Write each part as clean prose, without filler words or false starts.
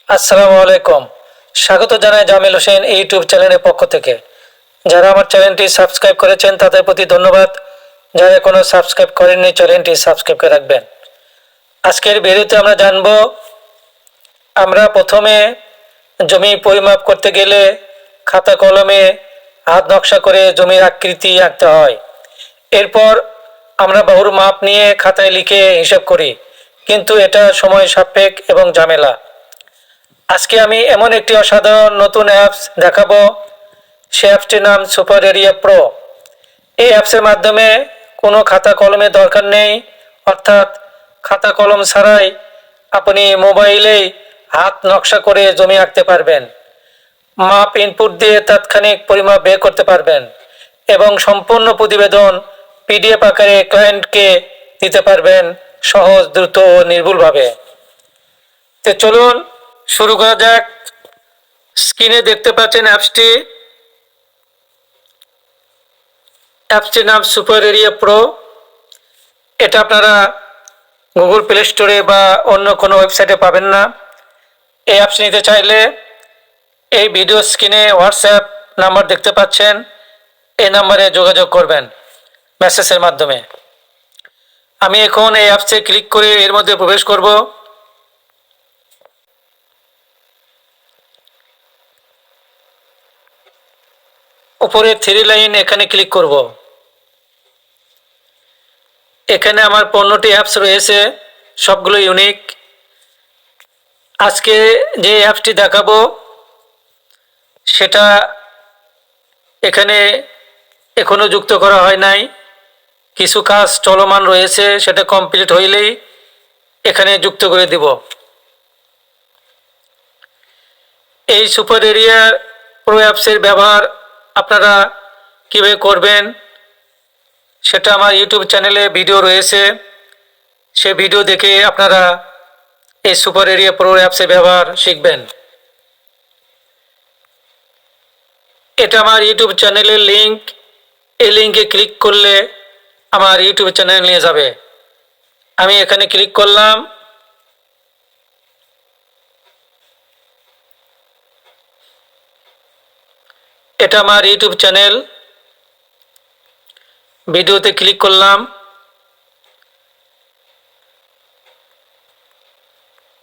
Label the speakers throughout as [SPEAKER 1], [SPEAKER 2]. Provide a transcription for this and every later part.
[SPEAKER 1] আসসালামু আলাইকুম। স্বাগত জানাই জামিল হোসেন ইউটিউব চ্যানেলের পক্ষ থেকে। যারা আমার চ্যানেলটি সাবস্ক্রাইব করেছেন তাদের প্রতি ধন্যবাদ। যারা এখনো সাবস্ক্রাইব করেননি চ্যানেলটি সাবস্ক্রাইব করে রাখবেন। আজকের ভিডিওতে আমরা জানব, আমরা প্রথমে জমি পরিমাপ করতে গেলে খাতা কলমে হাত নকশা করে জমির আকৃতি আঁকতে হয়। এরপর আমরা বাহুর মাপ নিয়ে খাতায় লিখে হিসাব করি, কিন্তু এটা সময় সাপেক্ষ এবং ঝামেলা। আজকে আমি এমন একটি অসাধারণ নতুন অ্যাপস দেখাবো। সে অ্যাপসটির নাম সুপার এরিয়া প্রো। এই অ্যাপসের মাধ্যমে কোনো খাতা কলমের দরকার নেই, অর্থাৎ খাতা কলম ছাড়াই আপনি মোবাইলেই হাত নকশা করে জমি আঁকতে পারবেন। মাপ ইনপুট দিয়ে তাৎক্ষণিক পরিমাপ বের করতে পারবেন এবং সম্পূর্ণ প্রতিবেদন পিডিএফ আকারে ক্লায়েন্টকে দিতে পারবেন সহজ, দ্রুত ও নির্ভুলভাবে। তো চলুন শুরু করা যাক। স্ক্রিনে দেখতে পাচ্ছেন অ্যাপসটির নাম সুপার এরিয়া প্রো। এটা আপনারা গুগল প্লে স্টোরে বা অন্য কোনো ওয়েবসাইটে পাবেন না। এই অ্যাপস নিতে চাইলে এই ভিডিও স্ক্রিনে হোয়াটসঅ্যাপ নাম্বার দেখতে পাচ্ছেন, এই নাম্বারে যোগাযোগ করবেন মেসেজের মাধ্যমে। আমি এখন এই অ্যাপসে ক্লিক করে এর মধ্যে প্রবেশ করব। উপরে থ্রি লাইন এখানে ক্লিক করব। এখানে আমার 15টি অ্যাপস রয়েছে, সবগুলো ইউনিক। আজকে যে অ্যাপসটি দেখাবো সেটা এখানে এখনো যুক্ত করা হয় নাই, কিছু কাজ চলমান রয়েছে, সেটা কমপ্লিট হইলেই এখানে যুক্ত করে দিব। এই সুপার এরিয়া প্রো অ্যাপসের ব্যবহার আপনারা কীভাবে করবেন সেটা আমার ইউটিউব চ্যানেলে ভিডিও রয়েছে, সে ভিডিও দেখে আপনারা এই সুপার এরিয়া প্রো অ্যাপসের ব্যবহার শিখবেন। এটা আমার ইউটিউব চ্যানেলের লিঙ্ক। এই লিঙ্কে ক্লিক করলে আমার ইউটিউব চ্যানেল নিয়ে যাবে। আমি এখানে ক্লিক করলাম। এটা আমার ইউটিউব চ্যানেল। ভিডিওতে ক্লিক করলাম।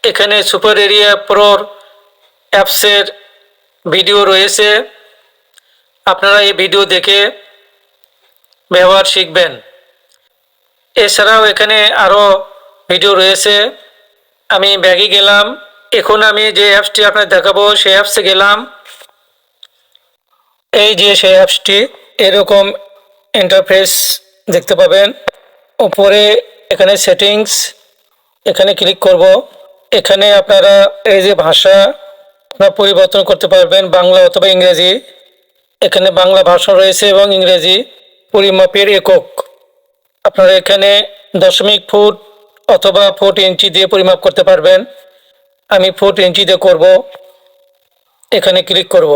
[SPEAKER 1] এখানে সুপার এরিয়া প্রোর অ্যাপসের ভিডিও রয়েছে, আপনারা এই ভিডিও দেখে ব্যবহার শিখবেন। এছাড়াও এখানে আরও ভিডিও রয়েছে। আমি ব্যাগে গেলাম। এখন আমি যে অ্যাপসটি আপনাদের দেখাবো সেই অ্যাপসে গেলাম। এই যে সেই অ্যাপসটি, এরকম ইন্টারফেস দেখতে পাবেন। উপরে এখানে সেটিংস, এখানে ক্লিক করব। এখানে আপনারা এই যে ভাষা আপনারা পরিবর্তন করতে পারবেন, বাংলা অথবা ইংরেজি। এখানে বাংলা ভাষা রয়েছে এবং ইংরেজি। পরিমাপের একক আপনারা এখানে দশমিক ফুট অথবা ফুট ইঞ্চি দিয়ে পরিমাপ করতে পারবেন। আমি ফুট ইঞ্চি দিয়ে করব, এখানে ক্লিক করব।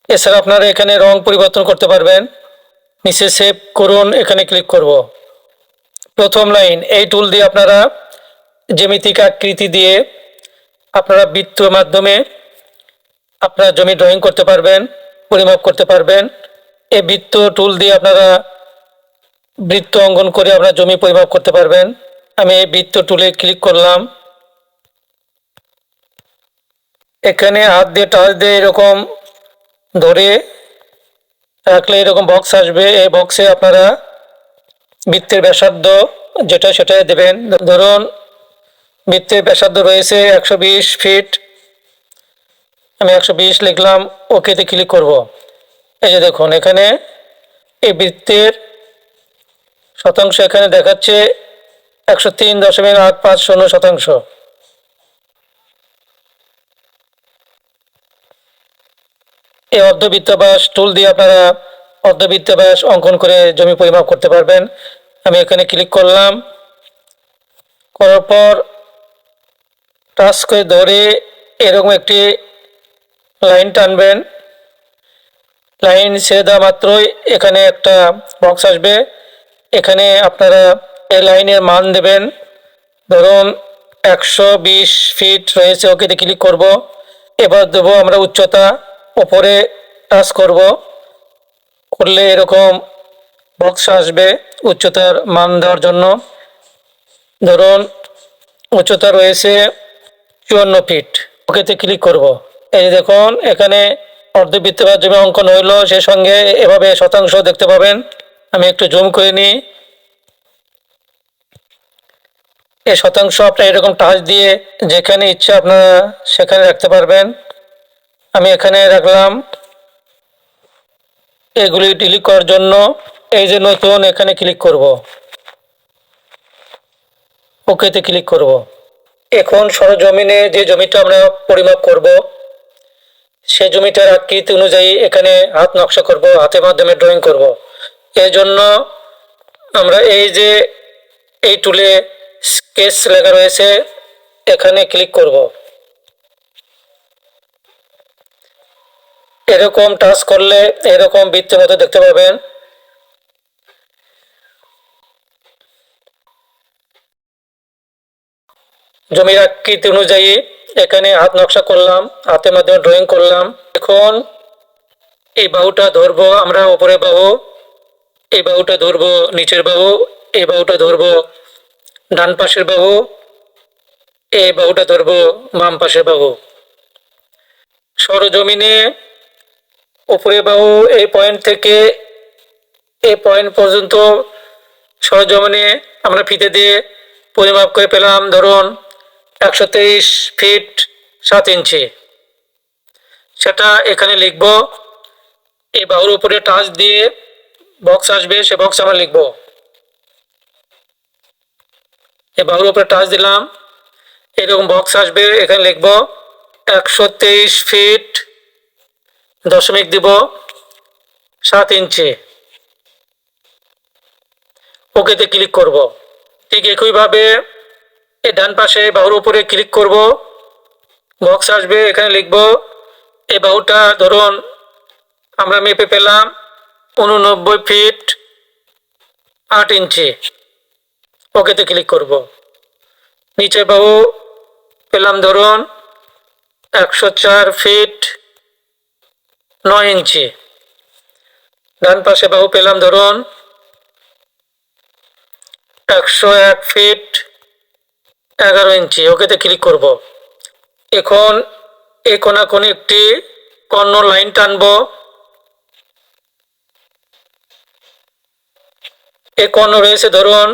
[SPEAKER 1] এছাড়া আপনারা এখানে রং পরিবর্তন করতে পারবেন। নিচে সেভ করুন, এখানে ক্লিক করব। প্রথম লাইন, এই টুল দিয়ে আপনারা জ্যামিতিক আকৃতি দিয়ে আপনারা বৃত্তের মাধ্যমে আপনারা জমি ড্রয়িং করতে পারবেন, পরিমাপ করতে পারবেন। এই বৃত্ত টুল দিয়ে আপনারা বৃত্ত অঙ্কন করে আপনারা জমি পরিমাপ করতে পারবেন। আমি এই বৃত্ত টুলে ক্লিক করলাম। এখানে হাত দিয়ে টাচ দিয়ে এরকম ধরে রাখলে এরকম বক্স আসবে। এই বক্সে আপনারা বৃত্তের ব্যাসার্ধ যেটা সেটা দেবেন। ধরুন বৃত্তের ব্যাসার্ধ রয়েছে 120 ফিট, আমি 120 লিখলাম, ওকেতে ক্লিক করব। এই যে দেখুন এখানে এই বৃত্তের শতাংশ এখানে দেখাচ্ছে 103.850 এই অর্ধবৃত্ত ব্যাস টুল দিয়ে আপনারা অর্ধবৃত্ত ব্যাস অঙ্কন করে জমি পরিমাপ করতে পারবেন। আমি এখানে ক্লিক করলাম। করার পর টাচ করে ধরে এরকম একটি লাইন টানবেন। লাইন ছেড়ে দেওয়া মাত্রই এখানে একটা বক্স আসবে। এখানে আপনারা এই লাইনের মান দেবেন। ধরুন 120 ফিট রয়েছে, ওকেতে ক্লিক করব। এবার দেবো আমরা উচ্চতা, উপরে টাচ করব, করলে এরকম বক্স আসবে উচ্চতার মান দেওয়ার জন্য। ধরুন উচ্চতা রয়েছে 54 ফিট, ওকেতে ক্লিক করব। এই দেখুন এখানে অর্ধবৃত্তাকার জমি অঙ্কন হইল, সেই সঙ্গে এভাবে শতাংশ দেখতে পাবেন। আমি একটু জুম করে নিই। এই শতাংশ আপনার এরকম টাচ দিয়ে যেখানে ইচ্ছা আপনারা সেখানে রাখতে পারবেন। আমি এখানে রাখলাম। এগুলি ডিলিট করার জন্য এই যে নতুন, এখানে ক্লিক করব, ওকেতে ক্লিক করব। এখন সরজমিনে যে জমিটা আমরা পরিমাপ করব, সে জমিটার আকৃতি অনুযায়ী এখানে হাত নকশা করব, হাতের মাধ্যমে ড্রয়িং করব। এর জন্য আমরা এই যে এই টুলে স্কেচ লেখা রয়েছে, এখানে ক্লিক করব। এরকম টাচ করলে এরকম বৃত্তের মতো দেখতে পাবেন। জমির আকৃতি অনুযায়ী এখানে হাত নকশা করলাম, হাতের মাধ্যমে ড্রয়িং করলাম। এখন এই বাহুটা ধরবো আমরা, উপরের বাহু, এই বাহুটা ধরবো নিচের বাহু, এই বাহুটা ধরবো ডান পাশের বাহু, এই বাহুটা ধরবো বাম পাশের বাহু। সরজমিনে উপরের বাহু এই পয়েন্ট থেকে এই পয়েন্ট পর্যন্ত সরজমিনে আমরা ফিতে দিয়ে পরিমাপ করে পেলাম ধরুন 123 ফিট 7 ইঞ্চি। সেটা এখানে লিখব। এই বাহুর উপরে টাচ দিয়ে বক্স আসবে, সে বক্স আমরা লিখব। এই বাহুর উপরে টাচ দিলাম, এরকম বক্স আসবে, এখানে লিখব 123 ফিট দশমিক দিব 7 ইঞ্চি, ওকেতে ক্লিক করব। ঠিক একইভাবে এই ডান পাশে বাহুর উপরে ক্লিক করব, বক্স আসবে, এখানে লিখব। এই বাহুটা ধরুন আমরা মেপে পেলাম 89 ফিট 8 ইঞ্চি, ওকেতে ক্লিক করব। নিচে বাহু পেলাম ধরুন 104 ফিট 9 ইঞ্চি। ডান পাশে বাহু পেলাম ধরুন 101 ফিট 11 ইঞ্চি, ওকেতে ক্লিক করব। এখন এই কোণাকোণে একটি কর্ণ লাইন টানব। এই কর্ণ রয়েছে ধরুন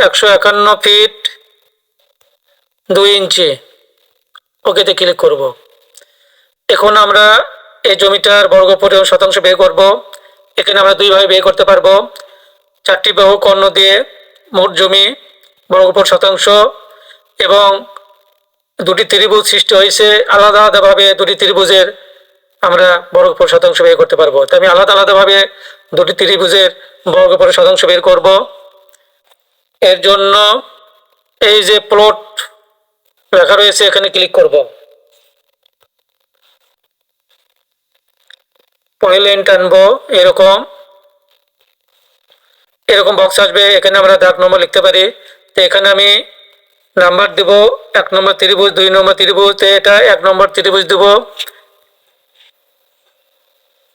[SPEAKER 1] 151 ফিট 2 ইঞ্চি, ওকেতে ক্লিক করব। এখন আমরা এই জমিটার বর্গফুট এবং শতাংশ বের করব। এখানে আমরা দুইভাবে বের করতে পারবো। 4টি বাহু কর্ণ দিয়ে মোট জমি, বর্গফুট, শতাংশ এবং দুটি ত্রিভুজ সৃষ্টি হয়েছে। আলাদা আলাদাভাবে দুটি ত্রিভুজের আমরা বর্গফুট শতাংশ বের করতে পারবো। তো আমি আলাদা আলাদাভাবে দুটি ত্রিভুজের বর্গফুট শতাংশ বের করব। এর জন্য এই যে প্লট লেখা রয়েছে, এখানে ক্লিক করব। পয়েন্ট লাইন টানবো, এরকম এরকম বক্স আসবে, এখানে আমরা দাগ নম্বর লিখতে পারি। তো এখানে আমি নাম্বার দেব, 1 নম্বর ত্রিভুজ, 2 নম্বর ত্রিভুজ, তো এটা 1 নম্বর ত্রিভুজ দেব,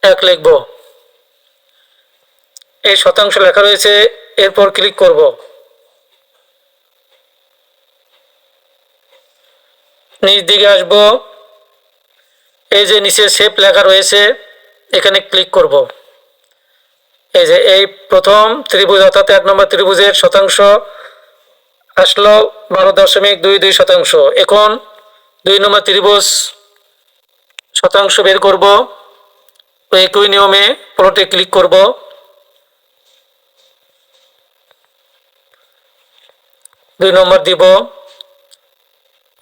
[SPEAKER 1] 1 লিখব। এই শতাংশ লেখা রয়েছে, এরপর ক্লিক করব। নিচ দিকে আসব, এই যে নিচে শেপ লেখা রয়েছে, এখানে ক্লিক করব। এই যে এই প্রথম ত্রিভুজ অর্থাৎ 1 নম্বর ত্রিভুজের শতাংশ আসলো 12.22 শতাংশ। এখন 2 নম্বর ত্রিভুজ শতাংশ বের করব। তো একই নিয়মে প্লটে ক্লিক করব। 2 নম্বর দিব,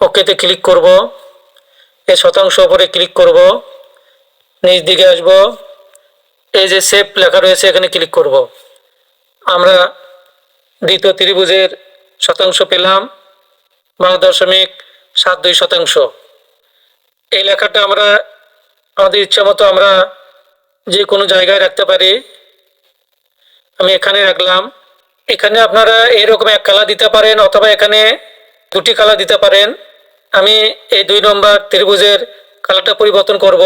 [SPEAKER 1] ওকেতে ক্লিক করব। এই শতাংশ উপরে ক্লিক করব, নিচ দিকে আসব, এই যে শেপ লেখা রয়েছে, এখানে ক্লিক করব। আমরা দ্বিতীয় ত্রিভুজের শতাংশ পেলাম 12.72 শতাংশ। এই লেখাটা আমরা আমাদের ইচ্ছা মতো আমরা যে কোনো জায়গায় রাখতে পারি। আমি এখানে রাখলাম। এখানে আপনারা এরকম এক কালা দিতে পারেন, অথবা এখানে দুটি কালার দিতে পারেন। আমি এই 2 নম্বর ত্রিভুজের কালারটা পরিবর্তন করব।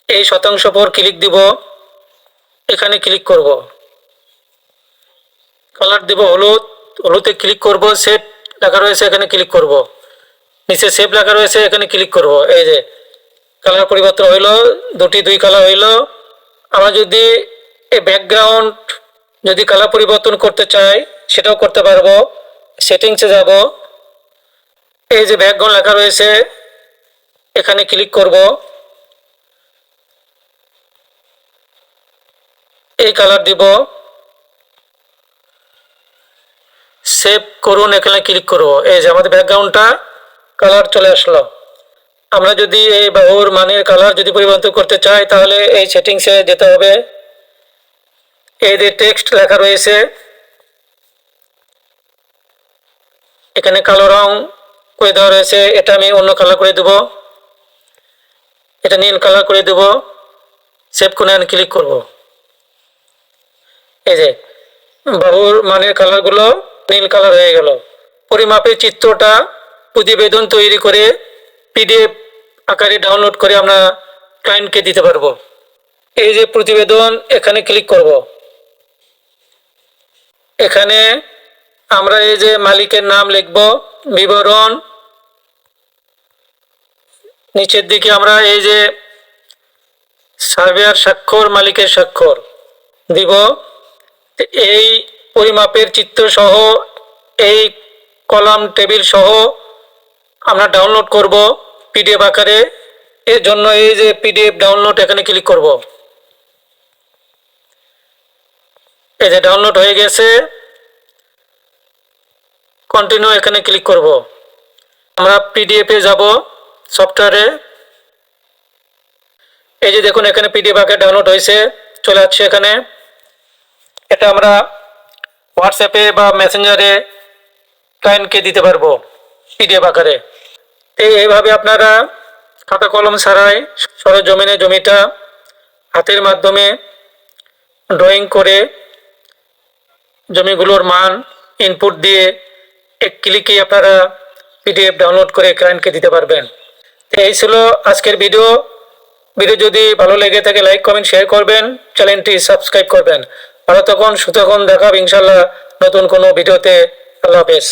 [SPEAKER 1] এই শতাংশ পর ক্লিক দিব, এখানে ক্লিক করব, কালার দেব হলুদ, হলুদে ক্লিক করব, সেট লেখা রয়েছে এখানে ক্লিক করব, নিচে সেভ লেখা রয়েছে এখানে ক্লিক করব। এই যে কালার পরিবর্তন হইল, দুই কালার হইল। আমরা যদি এই ব্যাকগ্রাউন্ড যদি কালার পরিবর্তন করতে চাই সেটাও করতে পারবো। সেটিংসে যাব, এই যে ব্যাকগ্রাউন্ড লেখা রয়েছে এখানে ক্লিক করব, এই কালার দিব, সেভ করুন, এখানে ক্লিক করব। এই যে আমাদের ব্যাকগ্রাউন্ডটা কালার চলে আসলো। আমরা যদি এই বাহুর মানের কালার যদি পরিবর্তন করতে চাই তাহলে এই সেটিংসে যেতে হবে। এই যে টেক্সট লেখা রয়েছে এখানে কালো রং করে দেওয়া রয়েছে, এটা আমি অন্য কালার করে দেব, এটা নীল কালার করে দেব, সেভ করে আমি ক্লিক করব। এই যে বাহুর মানের কালারগুলো নীল কালার হয়ে গেল। পরিমাপের চিত্রটা প্রতিবেদন তৈরি করে পিডিএফ আকারে ডাউনলোড করে আমরা ক্লায়েন্টকে দিতে পারবো। এই যে প্রতিবেদন, এখানে ক্লিক করব, এখানে আমরা এই যে মালিকের নাম লিখব, বিবরণ, নিচের দিকে আমরা এই যে সার্ভেয়ার স্বাক্ষর, মালিকের স্বাক্ষর দিব। এই পরিমাপের চিত্র সহ এই কলাম টেবিল সহ আমরা ডাউনলোড করব পিডিএফ আকারে। এর জন্য এই যে পিডিএফ ডাউনলোড এখানে ক্লিক করব। এই যে ডাউনলোড হয়ে গেছে, কন্টিনিউ এখানে ক্লিক করব। আমরা পিডিএফে যাব, সফটওয়্যারে, এই যে দেখুন এখানে পিডিএফ আকারে ডাউনলোড হয়েছে, চলে আসছে এখানে। এটা আমরা হোয়াটসঅ্যাপে বা মেসেঞ্জারে ক্লায়েন্টকে দিতে পারবো পিডিএফ আকারে। এইভাবে আপনারা খাতা কলম ছাড়াই সরজমিনে জমিটা হাতের মাধ্যমে ড্রয়িং করে জমিগুলোর মান ইনপুট দিয়ে এক ক্লিকে আপনারা পিডিএফ ডাউনলোড করে ক্লায়েন্টকে দিতে পারবেন। এই ছিল আজকের ভিডিও যদি ভালো লেগে থাকে লাইক কমেন্ট শেয়ার করবেন, চ্যানেলটি সাবস্ক্রাইব করবেন। ভালো থাকুন, সুস্থ থাকুন, দেখা হবে ইনশাল্লাহ নতুন কোনো ভিডিওতে। আল্লাহ হাফেজ।